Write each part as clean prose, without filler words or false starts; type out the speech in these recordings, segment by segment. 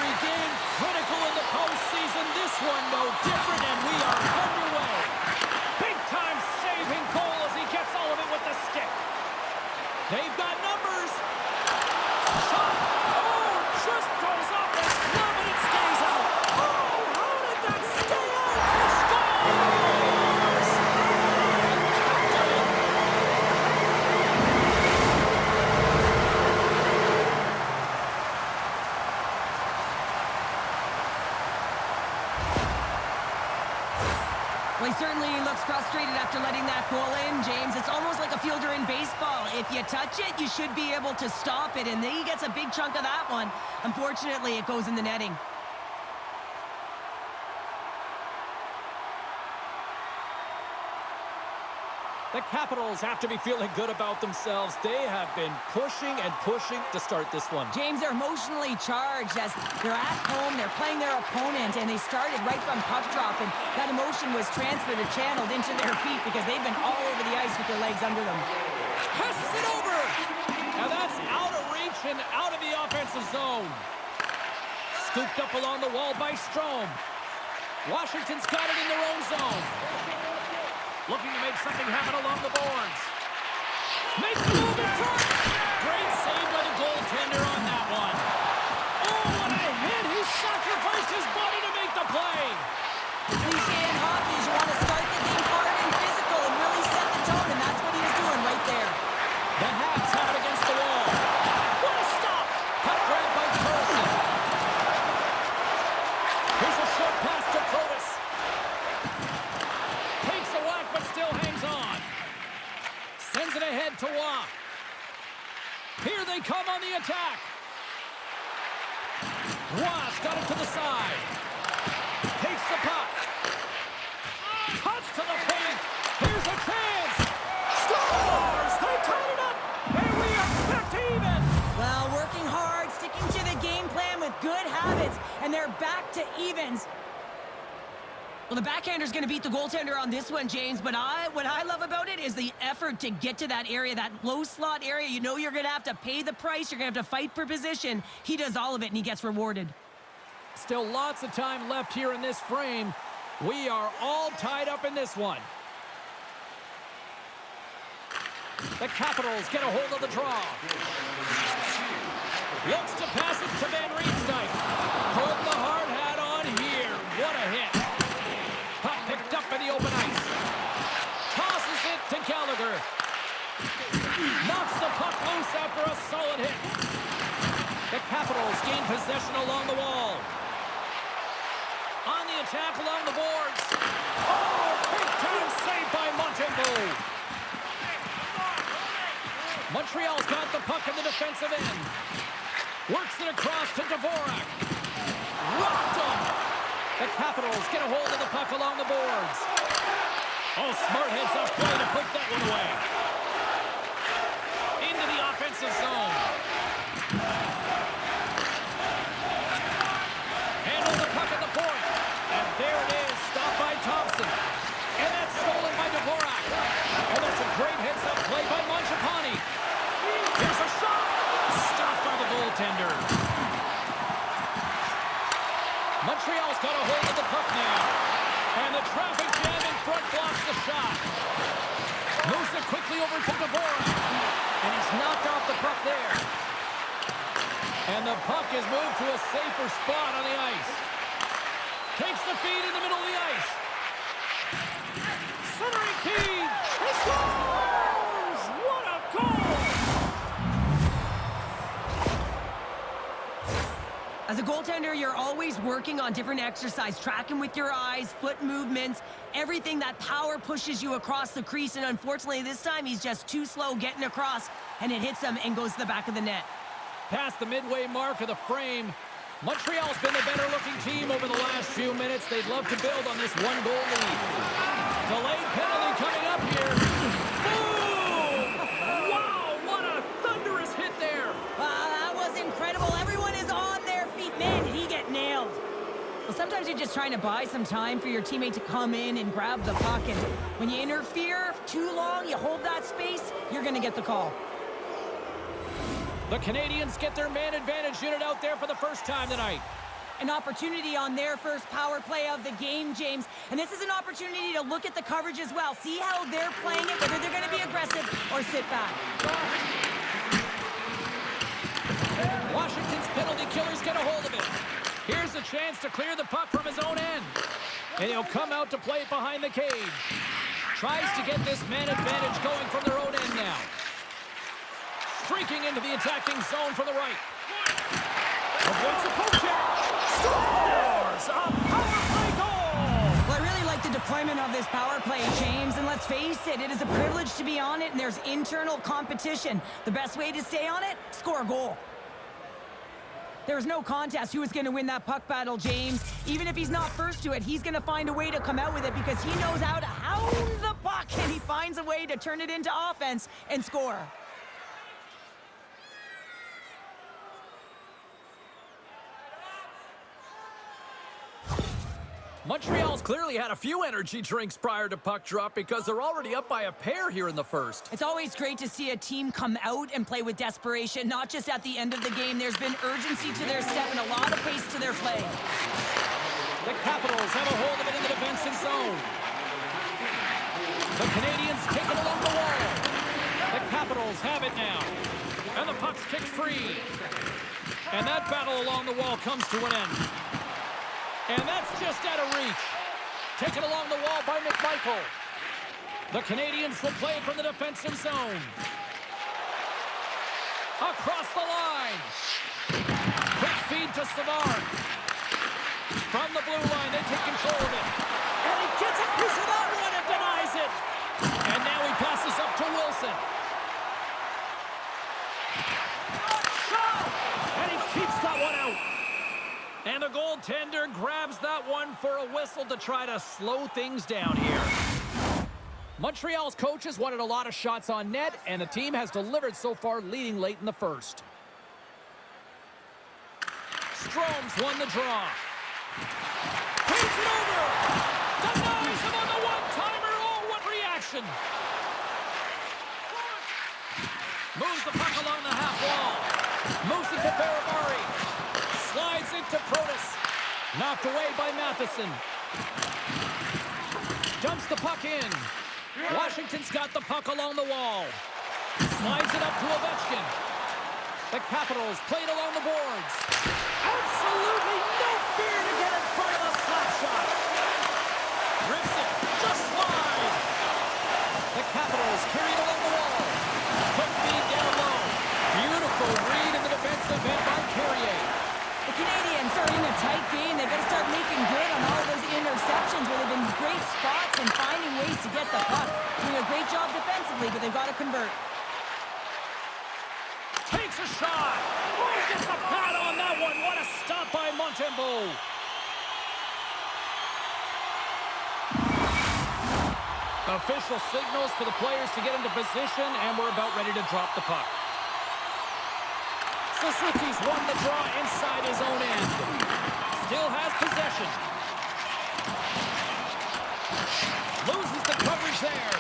victory game, critical in the postseason. This one no different, and we are underway. Big-time saving goal as he gets all of it with the stick. They've got numbers. Shot. Oh, just goes off the glove, and it stays out. Oh, how did that stay out? He scores! Well, he certainly looks frustrated after letting that goal in, James. It's almost like a fielder in baseball. If you touch it, you should be able to stop it, and he gets a big chunk of that one. Unfortunately, it goes in the netting. The Capitals have to be feeling good about themselves. They have been pushing and pushing to start this one. James, they're emotionally charged as they're at home, they're playing their opponent, and they started right from puck drop, and that emotion was transferred or channeled into their feet because they've been all over the ice with their legs under them. Passes it over! Now that's out of reach and out of the offensive zone. Scooped up along the wall by Strome. Washington's got it in their own zone. Looking to make something happen along the boards. Makes the move in front. Great save by the goaltender on that one. Oh, what a hit. He sacrificed his body to make the play. The cliche in hockey is you want to start the game hard and physical and really set the tone, and that's what he was doing right there. The Habs have it against the wall. What a stop. Puck grabbed by Carlson. Here's a short pass to Protas. Takes a whack, but still hangs on. Sends it ahead to Waugh. Here they come on the attack. Waugh's got it to the side. Takes the puck. Cuts to the paint. Here's a chance. Scores! They tied it up. And we are back to even. Well, working hard, sticking to the game plan with good habits, and they're back to evens. Well, the backhander's going to beat the goaltender on this one, James, but what I love about it is the effort to get to that area, that low slot area. You know you're going to have to pay the price. You're going to have to fight for position. He does all of it, and he gets rewarded. Still lots of time left here in this frame. We are all tied up in this one. The Capitals get a hold of the draw. Looks to pass it to Van Riemsdyk. Put the hard hat on here. What a hit. Puck picked up in the open ice. Tosses it to Gallagher. Knocks the puck loose after a solid hit. The Capitals gain possession along the wall. On the attack along the boards. Oh, big-time save by Montembeault. Montreal's got the puck in the defensive end. Works it across to Dvorak. Rocked him. The Capitals get a hold of the puck along the boards. Oh, smart heads-up play to put that one away. Into the offensive zone. Handle the puck at the point. And there it is, stopped by Thompson. And that's stolen by Dvorak. And that's a great heads-up play by Mangiapane. Here's a shot. Stopped by the goaltender. Montreal's got a hold of the puck now. And the traffic jam in front blocks the shot. Moves it quickly over to Dvorak. And he's knocked off the puck there. And the puck is moved to a safer spot on the ice. Takes the feed in the middle of the ice. Centering feed. He scores! What a goal! As a goaltender, you're always working on different exercise, tracking with your eyes, foot movements, everything. That power pushes you across the crease, and unfortunately this time he's just too slow getting across, and it hits him and goes to the back of the net. Past the midway mark of the frame, Montreal's been the better-looking team over the last few minutes. They'd love to build on this one-goal lead. Delayed penalty coming up here. Boom! Wow, what a thunderous hit there. That was incredible. Everyone is on their feet. Man, did he get nailed. Well, sometimes you're just trying to buy some time for your teammate to come in and grab the puck. And when you interfere too long, you hold that space, you're going to get the call. The Canadiens get their man advantage unit out there for the first time tonight. an opportunity on their first power play of the game, James. And this is an opportunity to look at the coverage as well. See how they're playing it, whether they're going to be aggressive or sit back. Washington's penalty killers get a hold of it. Here's a chance to clear the puck from his own end. And he'll come out to play it behind the cage. Tries to get this man advantage going from their own end now. Streaking into the attacking zone from the right. Avoids the poke check. Scores! A power play goal! Well, I really like the deployment of this power play, James. And let's face it, it is a privilege to be on it, and there's internal competition. The best way to stay on it, score a goal. There was no contest who was going to win that puck battle, James. Even if he's not first to it, he's going to find a way to come out with it because he knows how to hound the puck, and he finds a way to turn it into offense and score. Montreal's clearly had a few energy drinks prior to puck drop because they're already up by a pair here in the first. It's always great to see a team come out and play with desperation, not just at the end of the game. There's been urgency to their step and a lot of pace to their play. The Capitals have a hold of it in the defensive zone. The Canadiens take it along the wall. The Capitals have it now. And the puck's kicked free. And that battle along the wall comes to an end. And that's just out of reach. Taken along the wall by McMichael. The Canadiens will play from the defensive zone. Across the line. Quick feed to Savard. From the blue line, they take control of it. And he gets a piece of that one and denies it. And now he passes up to Wilson. Shot! And he keeps that one out. And the goaltender grabs that one for a whistle to try to slow things down here. Montreal's coaches wanted a lot of shots on net, and the team has delivered so far, leading late in the first. Strome's won the draw. Paints it over! Denies him on the one-timer! Oh, what reaction! Moves the puck along the half wall. Moves it to Barabari. Slides into Protas. Knocked away by Matheson. Dumps the puck in. Washington's got the puck along the wall. Slides it up to Ovechkin. The Capitals played along the boards. Absolutely no fear to get in front of the slap shot. Rips it just wide. The Capitals carry it along the wall. Quick feed down low. Beautiful read in the defensive end by Carrier. The Canadiens are in a tight game. They've got to start making good on all those interceptions where they've been great spots and finding ways to get the puck. Doing a great job defensively, but they've got to convert. Takes a shot. Oh, gets a pad on that one. What a stop by Montembeault. Official signals for the players to get into position, and we're about ready to drop the puck. Suzuki's won the draw inside his own end. Still has possession. Loses the coverage there.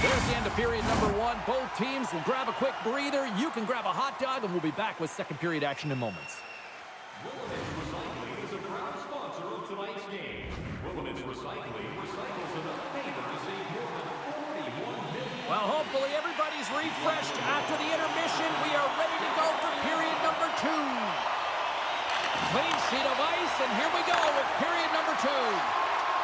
There's the end of period number one. Both teams will grab a quick breather. You can grab a hot dog, and we'll be back with second period action in moments. Recycling is a proud sponsor of tonight's game. Wilderness Recycling recycles enough paper to save more than 41 million. Well, hopefully everybody's refreshed after the intermission. We are ready to go for period number two. Clean sheet of ice, and here we go with period number two.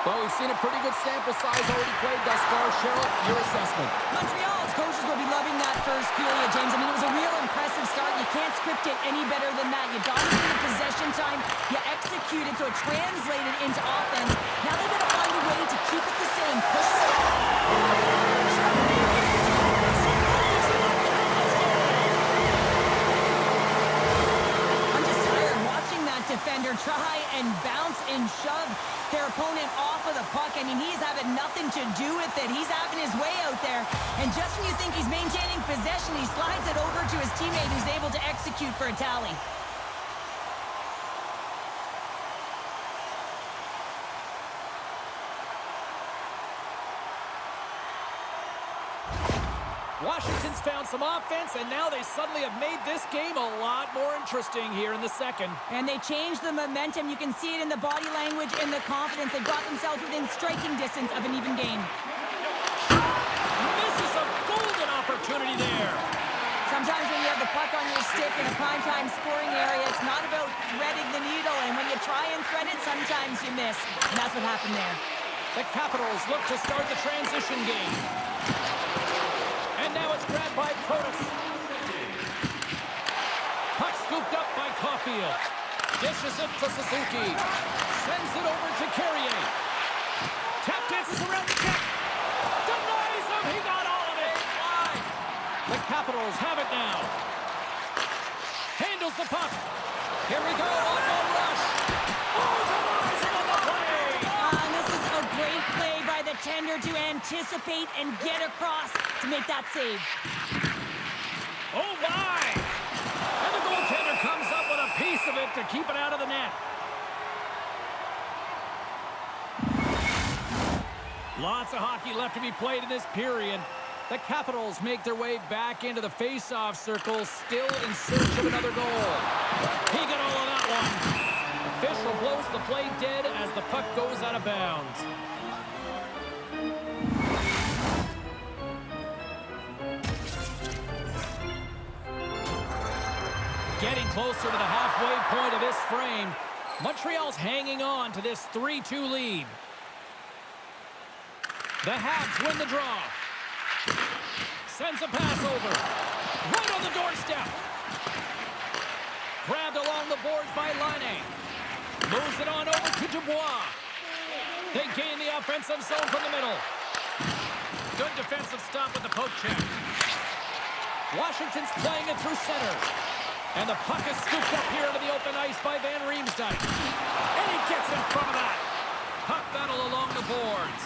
Well, we've seen a pretty good sample size already played thus far. Cheryl, your assessment. Montreal's coaches will be loving that first period, James. I mean, it was a real impressive start. You can't script it any better than that. You dominated possession time. You executed, so it translated into offense. Now they've got to find a way to keep it the same. Push I'm just tired watching that defender try and bounce and shove their opponent off of the puck. I mean, he's having nothing to do with it. He's having his way out there. And just when you think he's maintaining possession, he slides it over to his teammate who's able to execute for a tally. Washington's found some offense, and now they suddenly have made this game a lot more interesting here in the second. And they changed the momentum. You can see it in the body language and the confidence. They brought themselves within striking distance of an even game. Misses a golden opportunity there. Sometimes when you have the puck on your stick in a primetime scoring area, it's not about threading the needle. And when you try and thread it, sometimes you miss. And that's what happened there. The Capitals look to start the transition game. And now it's grabbed by Protas. Puck scooped up by Caulfield. Dishes it to Suzuki. Sends it over to Carrier. Tap dances around the net. Denies him. He got all of it. The Capitals have it now. Handles the puck. Here we go. On rush. Oh, denies him on the play. And this is a great play by the tender to anticipate and get across to make that save. Oh, my. And the goaltender comes up with a piece of it to keep it out of the net. Lots of hockey left to be played in this period. The Capitals make their way back into the face-off circle, still in search of another goal. He got all of that one. Official blows the play dead as the puck goes out of bounds. Getting closer to the halfway point of this frame, Montreal's hanging on to this 3-2 lead. The Habs win the draw. Sends a pass over. Right on the doorstep. Grabbed along the boards by Laine. Moves it on over to Dubois. They gain the offensive zone from the middle. Good defensive stop with the poke check. Washington's playing it through center. And the puck is scooped up here into the open ice by Van Riemsdyk. And he gets in front of that. Puck battle along the boards.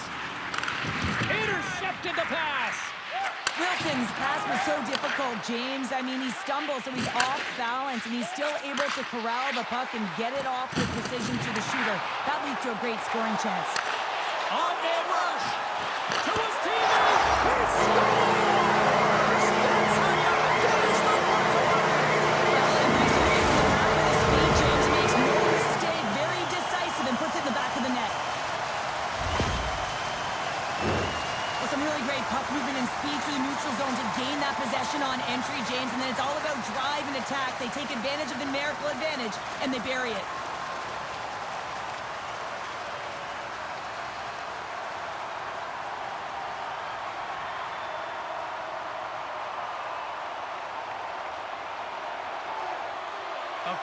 Intercepted the pass. Wilson's pass was so difficult, James. I mean, he stumbles, so he's off balance, and he's still able to corral the puck and get it off with precision to the shooter. That leads to a great scoring chance. On-man rush. To his teammate. He scores! That's how you finish the puck away. Well, and basically, from the back of the speed, James makes no mistake. Very decisive and puts it in the back of the net. Some really great puck movement and speed through the neutral zone to gain that possession on entry, James. And then it's all about drive and attack. They take advantage of the numerical advantage, and they bury it.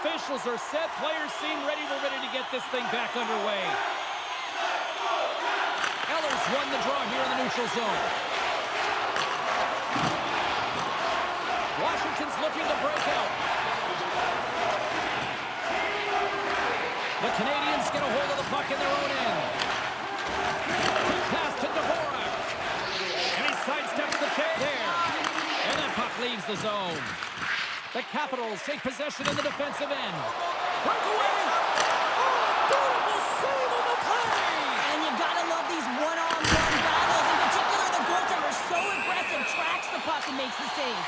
Officials are set. Players seem ready. We're ready to get this thing back underway. Eller's won the draw here in the neutral zone. Washington's looking to break out. The Canadiens get a hold of the puck in their own end. Quick pass to Dvorak. And he sidesteps the check there. And that puck leaves the zone. The Capitals take possession in the defensive end. Breakaway! Oh, beautiful save on the play! And you gotta love these one-on-one battles. In particular, the goaltender so aggressive, tracks the puck and makes the save.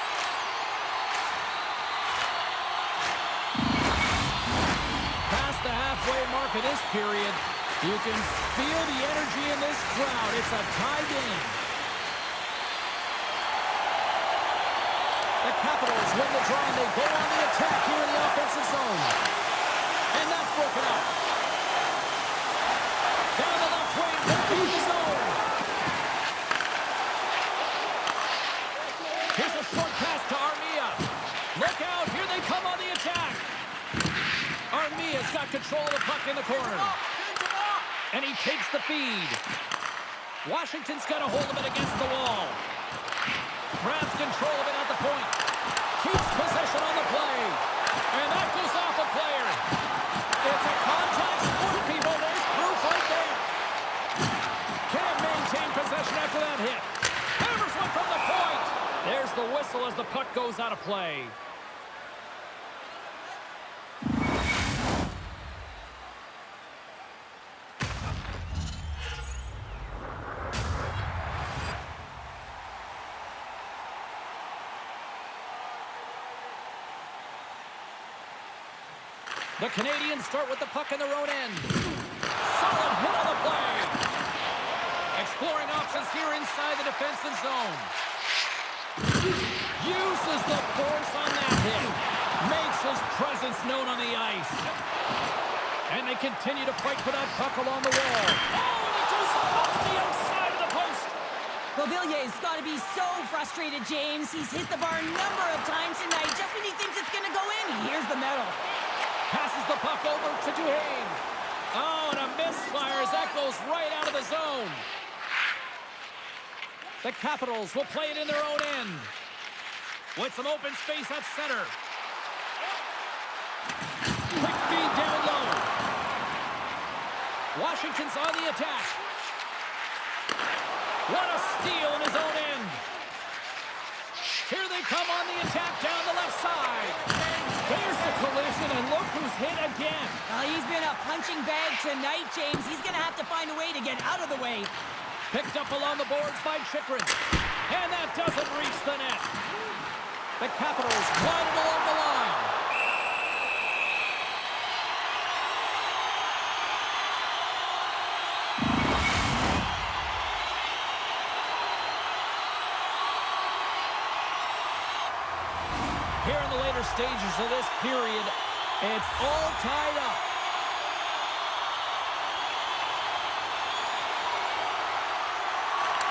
Past the halfway mark of this period, you can feel the energy in this crowd. It's a tie game. The Capitals win the draw and they go on the attack here in the offensive zone. And that's broken up. Down the left wing, through the zone. Here's a short pass to Armia. Look out, here they come on the attack. Armia's got control of the puck in the corner. And he takes the feed. Washington's got a hold of it against the wall. Grabs control of it at the point. Keeps possession on the play. And that goes off a player. It's a contact sport, people. There's proof right there. Can't maintain possession after that hit. Hammers one from the point. There's the whistle as the puck goes out of play. The Canadiens start with the puck in their own end. Solid hit on the play. Exploring options here inside the defensive zone. Uses the force on that hit. Makes his presence known on the ice. And they continue to fight for that puck along the wall. Oh, and it goes off the outside of the post. Beauvillier's got to be so frustrated, James. He's hit the bar a number of times tonight just when he thinks it's going to go in. Here's the medal. Passes the puck over to Duhaime. Oh, and a misfire as that goes right out of the zone. The Capitals will play it in their own end. With some open space at center. Quick feed down low. Washington's on the attack. What a steal in his own end. Here they come on the attack down the left side. There's the collision, and look who's hit again. Well, he's been a punching bag tonight, James. He's going to have to find a way to get out of the way. Picked up along the boards by Chychrun. And that doesn't reach the net. The Capitals glided along the line. Here in the later stages of this period, it's all tied up.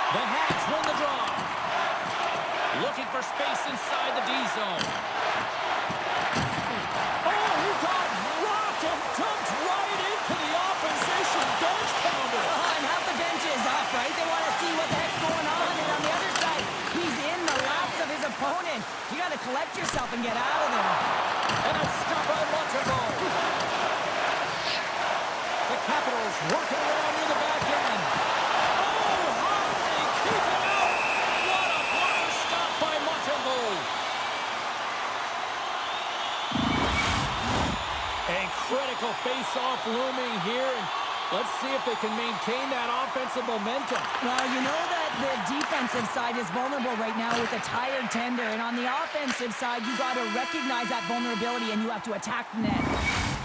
The Hats win the draw. Looking for space inside the D zone. Oh, he got rocked and dumped right into the opposition bench pounder. And half the bench is up, right? They want to see what the heck's going on. And on the other side, he's in the laps of his opponent. You got to collect yourself and get out of there. And a stop by Montembeault. The Capitals working around near the back end. Oh, how they keep it out. What a blocker stop by Montembeault. A critical face-off looming here. And let's see if they can maintain that offensive momentum. Well, you know that the defensive side is vulnerable right now with a tired tender. And on the offensive side, you got to recognize that vulnerability and you have to attack the net.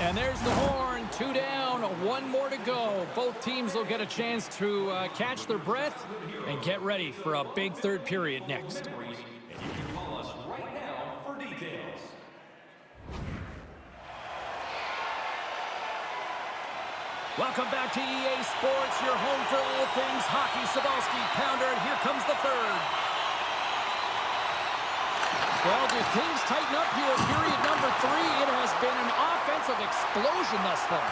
And there's the horn. 2 down, 1 more to go. Both teams will get a chance to catch their breath and get ready for a big third period next. And you can call us right now for details. Welcome back to EA Sports, your home for all things hockey. Cybulski, pounder, and here comes the third. Well, do things tighten up here at period number 3? It has been an offensive explosion thus far.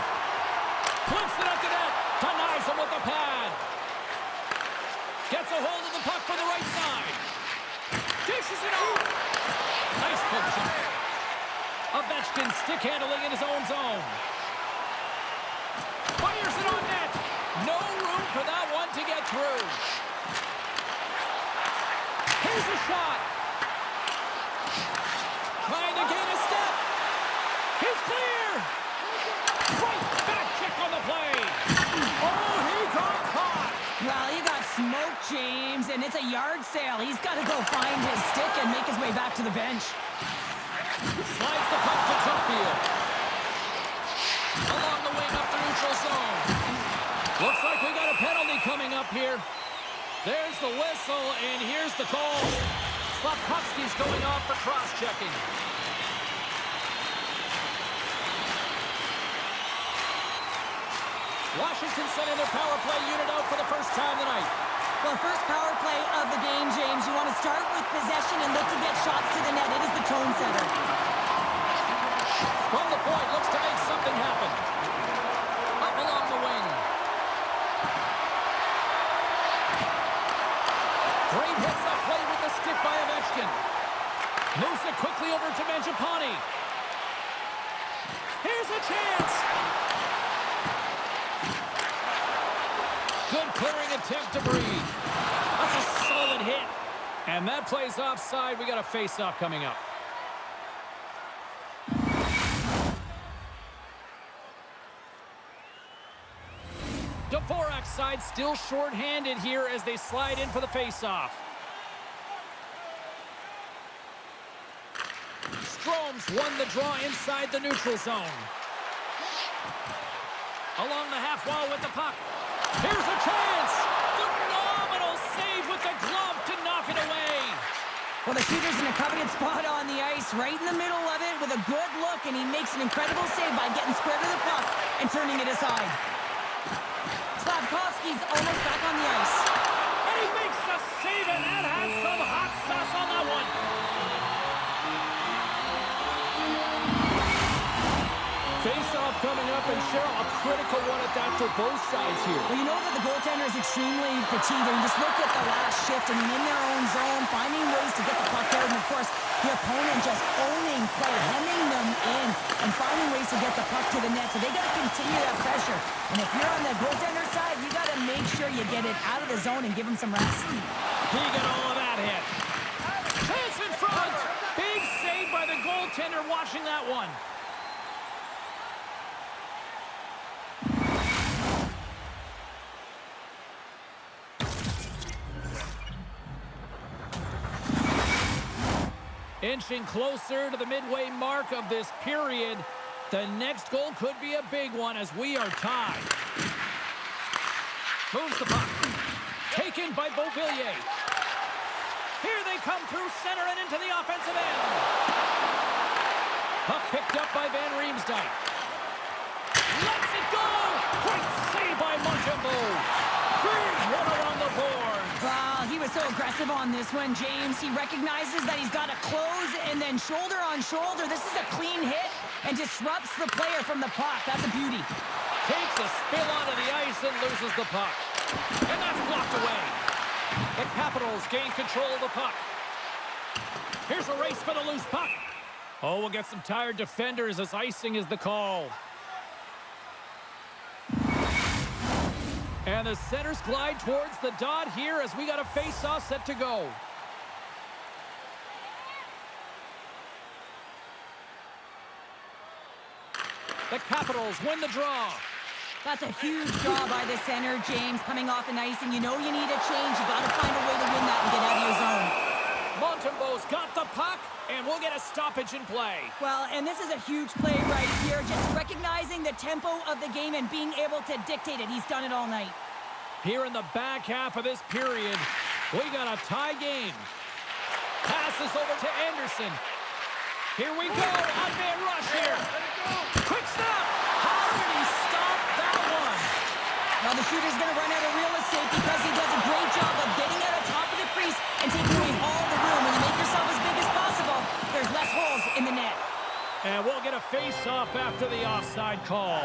Flips it up to net. Denies him with the pad. Gets a hold of the puck from the right side. Dishes it off. Nice poke. Ovechkin stick handling in his own zone. Fires it on net. No room for that one to get through. Here's a shot. Trying to gain a step. He's clear. Right back check on the play. Oh, he got caught. Well, he got smoked, James, and it's a yard sale. He's got to go find his stick and make his way back to the bench. Slides the puck to Cutfield. Along the wing up the neutral zone. Looks like we got a penalty coming up here. There's the whistle, and here's the call. Slafkovsky's going off for cross-checking. Washington sending their power play unit out for the first time tonight. Well, first power play of the game, James. You want to start with possession and look to get shots to the net. It is the tone setter. From the point, looks to make something happen. Up along the wing. Great hits up play with the stick by Ovechkin. Moves it quickly over to Mangiapane. Here's a chance. Good clearing attempt to breathe. That's a solid hit. And that plays offside. We got a face-off coming up. Dvorak's side still short-handed here as they slide in for the face-off. Strome's won the draw inside the neutral zone. Along the half wall with the puck. Here's a chance. Phenomenal save with the glove to knock it away. Well, the shooter's in a coveted spot on the ice, right in the middle of it with a good look, and he makes an incredible save by getting square to the puck and turning it aside. Slavkovsky's almost back on the ice. And he makes a save, and that had some hot sauce on that one. Face-off coming up, and Cheryl, a critical one at that for both sides here. Well, you know that the goaltender is extremely fatigued, and just look at the last shift. I mean, in their own zone, finding ways to get the puck out, and of course, the opponent just owning play, hemming them in, and finding ways to get the puck to the net. So they got to continue that pressure. And if you're on the goaltender side, you got to make sure you get it out of the zone and give him some rest. He got all of that hit. Chance in front. Big save by the goaltender watching that one. Inching closer to the midway mark of this period. The next goal could be a big one as we are tied. Moves the puck. Taken by Beauvillier. Here they come through center and into the offensive end. Puck picked up by Van Riemsdyk. Lets it go! Great save by Montembeault. Big hit around the board. Wow, he was so aggressive on this one, James. He recognizes that he's got to close and then shoulder on shoulder. This is a clean hit and disrupts the player from the puck. That's a beauty. Takes a spill onto the ice and loses the puck. And that's blocked away. The Capitals gain control of the puck. Here's a race for the loose puck. Oh, we'll get some tired defenders as icing is the call. And the centers glide towards the dot here as we got a face-off set to go. The Capitals win the draw. That's a huge draw by the center, James, coming off an ice, and you know you need a change. You got to find a way to win that and get out of your zone. Montembeault's got the puck, and we'll get a stoppage in play. Well, and this is a huge play right here, just recognizing the tempo of the game and being able to dictate it. He's done it all night. Here in the back half of this period, we got a tie game. Passes over to Anderson. Here we go, one-man rush here. Quick stop. How did he stop that one? Well, the shooter's going to run out of real estate because he does a great job of getting out of top of the crease and taking away all the room. When you make yourself as big as possible, there's less holes in the net. And we'll get a face-off after the offside call.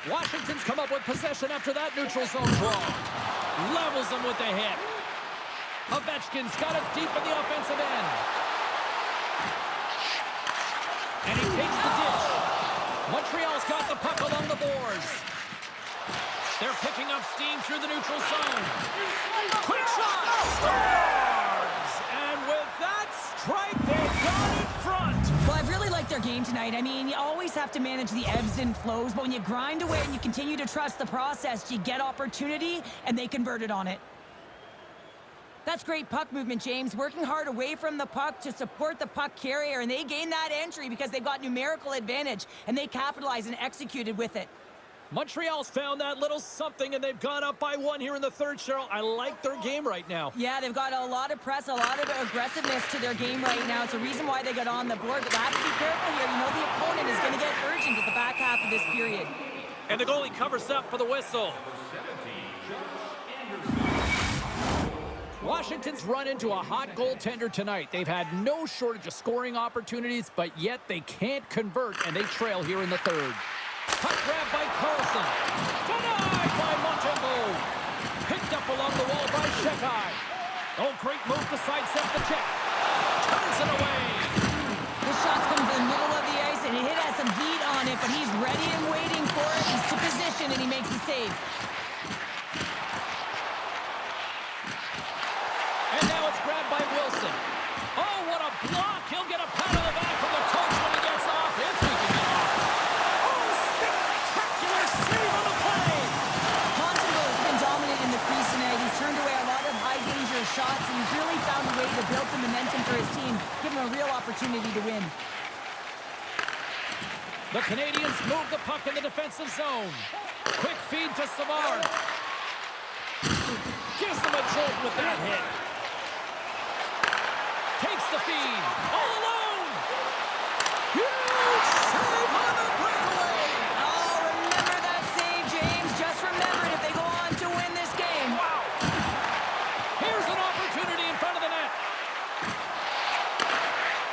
Washington's come up with possession after that neutral zone draw. Levels them with the hit. Ovechkin's got it deep in the offensive end. And he takes the dish. Montreal's got the puck along the boards. They're picking up steam through the neutral zone. Quick shot! Scores! And with that strike, they got in front. Well, I've really liked their game tonight. I mean, you always have to manage the ebbs and flows, but when you grind away and you continue to trust the process, you get opportunity, and they converted on it. That's great puck movement, James. Working hard away from the puck to support the puck carrier, and they gained that entry because they've got numerical advantage, and they capitalized and executed with it. Montreal's found that little something, and they've gone up by one here in the third, Cheryl. I like their game right now. Yeah, they've got a lot of press, a lot of aggressiveness to their game right now. It's a reason why they got on the board, but they have to be careful here. You know the opponent is going to get urgent at the back half of this period. And the goalie covers up for the whistle. Washington's run into a hot goaltender tonight. They've had no shortage of scoring opportunities, but yet they can't convert, and they trail here in the third. Puck grab by Carlson. Denied by Montembeault. Picked up along the wall by Shekai. Oh, great move to sidestep the check. Turns it away. This shot's coming from the middle of the ice, and it has some heat on it, but he's ready and waiting for it. He's to position, and he makes the save. And now it's grabbed by Wilson. Oh, what a block. He'll get a pat on the back from the coach when he gets off. If he can get off. Oh, spectacular The Canadiens move the puck in the defensive zone. Quick feed to Savard. Gives them a jolt with that hit. Takes the feed. All alone. Huge save on the breakaway. Oh, remember that save, James. Just remember it if they go on to win this game. Wow. Here's an opportunity in front of the net.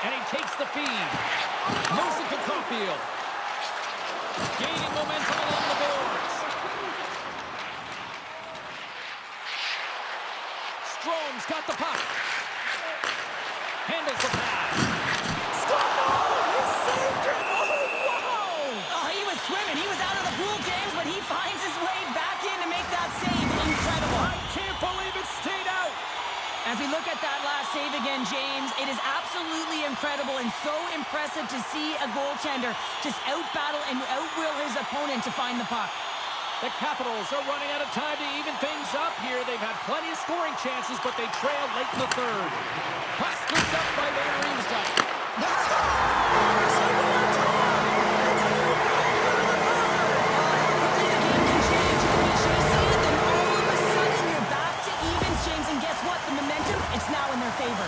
And he takes the feed. Moves it to Caulfield. Gaining momentum along the boards. Strome's got the puck. Handles the pass. Score! He saved it! Oh, wow! Oh, he was swimming. He was out of the pool, James, but he finds his way back in to make that save. Incredible. I can't believe it stayed out. As we look at that last save again, James, it is absolutely incredible and so impressive to see a goaltender just out-battle and out-will his opponent to find the puck. The Capitals are running out of time to even things up here. They've had plenty of scoring chances, but they trail late in the third. Puck scooped up by Van Riemsdyk. It's now in their favor.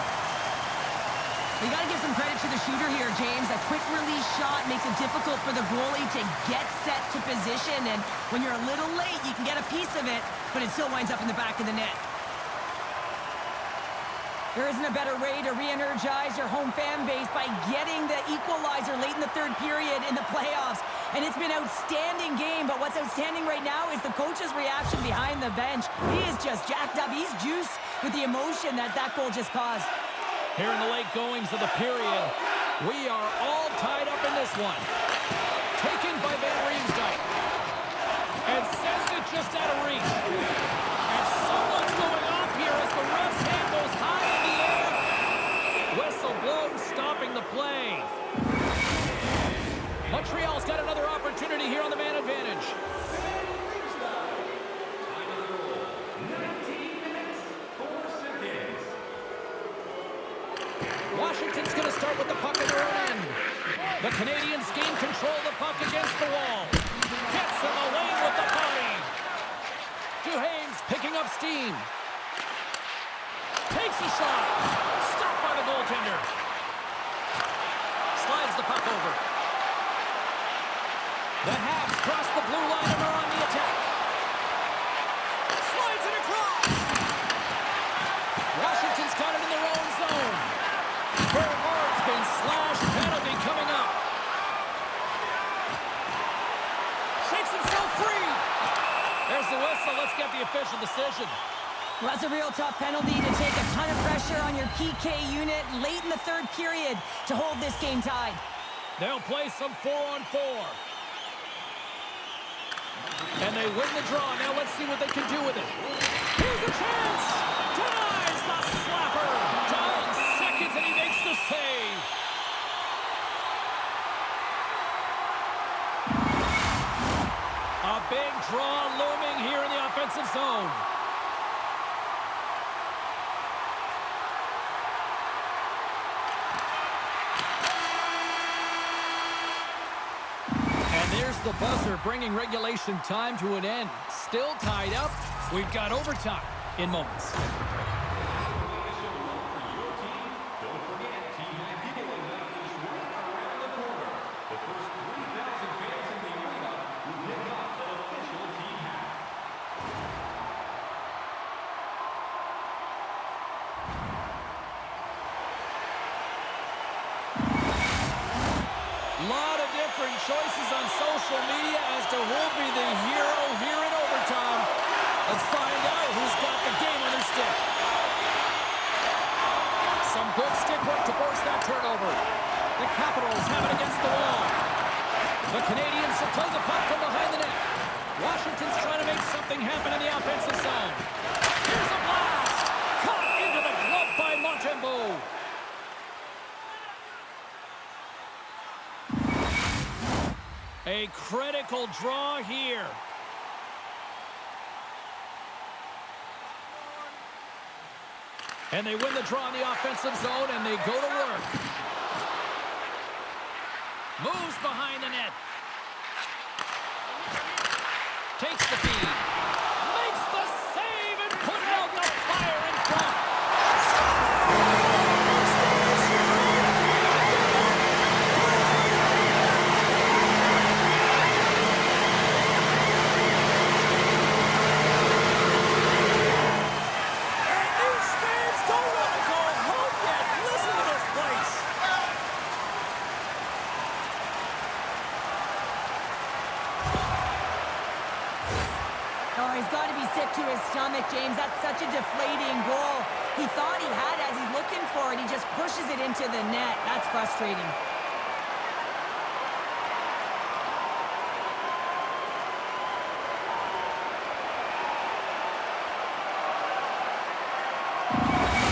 You got to give some credit to the shooter here, James. A quick release shot makes it difficult for the goalie to get set to position, and when you're a little late, you can get a piece of it, but it still winds up in the back of the net. There isn't a better way to re-energize your home fan base by getting the equalizer late in the third period in the playoffs. And it's been an outstanding game, but what's outstanding right now is the coach's reaction behind the bench. He is just jacked up. He's juiced with the emotion that goal just caused. Here in the late goings of the period, we are all tied up in this one. Taken by Van Riemsdyk. And sends it just out of reach. And someone's going off here as the ref's hand goes high in the air. Whistle blows, stopping the play. Montreal's got another opportunity here on the man advantage. Washington's going to start with the puck in their own end. The Canadiens gain control of the puck against the wall. Gets in the lane with the body. Duhaime's picking up steam. Takes a shot. Stopped by the goaltender. Slides the puck over. The Habs cross the blue line and are on the attack. Slides it across. Washington's got it in their own zone. Bernard's been slashed. Penalty coming up. Shakes himself free. There's the whistle. Let's get the official decision. Well, that's a real tough penalty to take a ton of pressure on your PK unit late in the third period to hold this game tied. They'll play some 4-on-4. And they win the draw. Now let's see what they can do with it. Here's a chance. Denies the slapper. 9 seconds and he makes the save. A big draw looming here in the offensive zone. There's the buzzer, bringing regulation time to an end. Still tied up. We've got overtime in moments. Lot of different choices on social media as to who'll be the hero here in overtime. Let's find out who's got the game on their stick. Some good stick work to force that turnover. The Capitals have it against the wall. The Canadiens have played the puck from behind the net. Washington's trying to make something happen in the offensive zone. Here's a blast. Caught into the glove by Montembeault. A critical draw here. And they win the draw in the offensive zone, and they go to work. Moves behind the net. Takes the feed. Makes the save and putting out the fire in front. And these fans don't want to go home yet. Listen to this place. Oh, he's got to be sick to his stomach, James. That's such a deflating goal. He thought he had as he's looking for it. He just pushes it into the net. That's frustrating.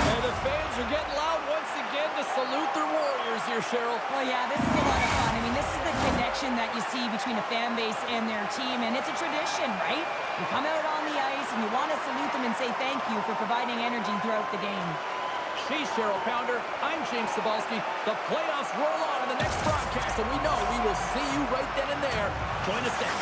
And the fans are getting loud once again to salute their warriors here, Cheryl. Well, yeah, this is a lot of fun. I mean, this is the connection that you see between a fan base and their team, and it's a tradition, right? You come out on the ice, and you want to salute them and say thank you for providing energy throughout the game. She's Cheryl Pounder. I'm James Cebulski. The playoffs roll on in the next broadcast, and we know we will see you right then and there. Join us then.